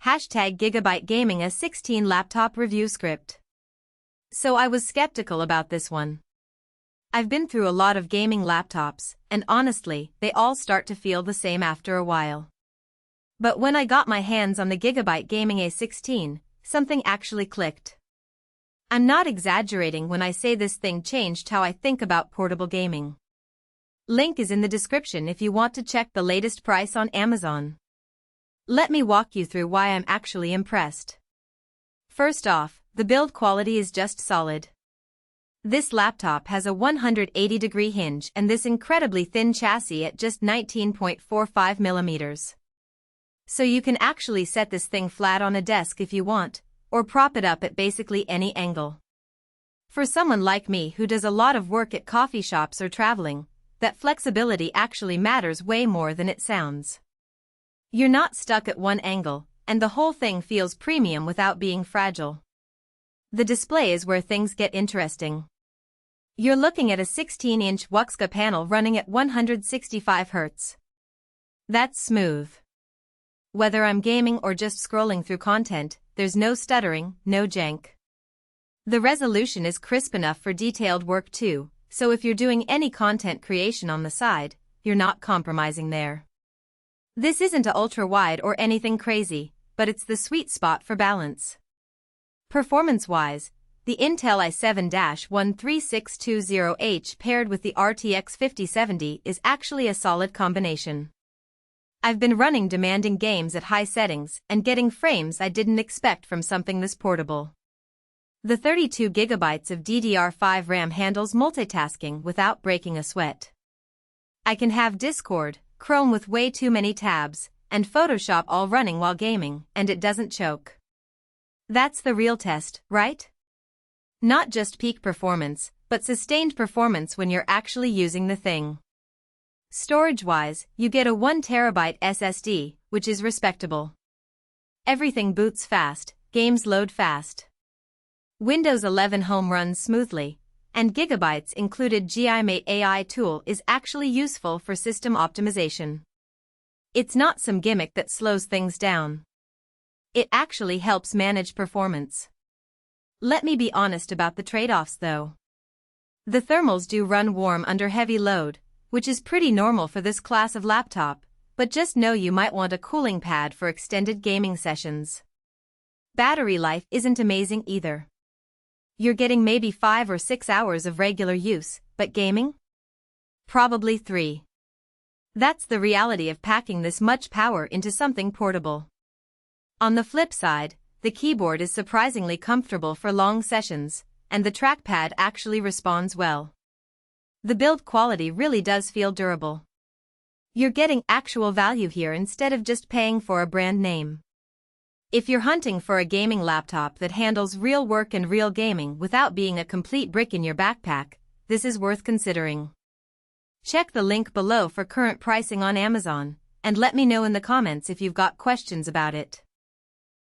#Gigabyte Gaming A16 Laptop Review Script. So I was skeptical about this one. I've been through a lot of gaming laptops, and honestly, they all start to feel the same after a while. But when I got my hands on the Gigabyte Gaming A16, something actually clicked. I'm not exaggerating when I say this thing changed how I think about portable gaming. Link is in the description if you want to check the latest price on Amazon. Let me walk you through why I'm actually impressed. First off, the build quality is just solid. This laptop has a 180-degree hinge and this incredibly thin chassis at just 19.45 millimeters. So you can actually set this thing flat on a desk if you want, or prop it up at basically any angle. For someone like me who does a lot of work at coffee shops or traveling, that flexibility actually matters way more than it sounds. You're not stuck at one angle, and the whole thing feels premium without being fragile. The display is where things get interesting. You're looking at a 16-inch Wuxka panel running at 165 Hz. That's smooth. Whether I'm gaming or just scrolling through content, there's no stuttering, no jank. The resolution is crisp enough for detailed work too, so if you're doing any content creation on the side, you're not compromising there. This isn't a ultra-wide or anything crazy, but it's the sweet spot for balance. Performance-wise, the Intel i7-13620H paired with the RTX 5070 is actually a solid combination. I've been running demanding games at high settings and getting frames I didn't expect from something this portable. The 32 GB of DDR5 RAM handles multitasking without breaking a sweat. I can have Discord, Chrome with way too many tabs, and Photoshop all running while gaming, and it doesn't choke. That's the real test, right? Not just peak performance, but sustained performance when you're actually using the thing. Storage-wise, you get a 1 TB SSD, which is respectable. Everything boots fast, games load fast. Windows 11 Home runs smoothly, and Gigabyte's included Gigabyte AI tool is actually useful for system optimization. It's not some gimmick that slows things down. It actually helps manage performance. Let me be honest about the trade-offs though. The thermals do run warm under heavy load, which is pretty normal for this class of laptop, but just know you might want a cooling pad for extended gaming sessions. Battery life isn't amazing either. You're getting maybe 5 or 6 hours of regular use, but gaming? Probably 3. That's the reality of packing this much power into something portable. On the flip side, the keyboard is surprisingly comfortable for long sessions, and the trackpad actually responds well. The build quality really does feel durable. You're getting actual value here instead of just paying for a brand name. If you're hunting for a gaming laptop that handles real work and real gaming without being a complete brick in your backpack, this is worth considering. Check the link below for current pricing on Amazon, and let me know in the comments if you've got questions about it.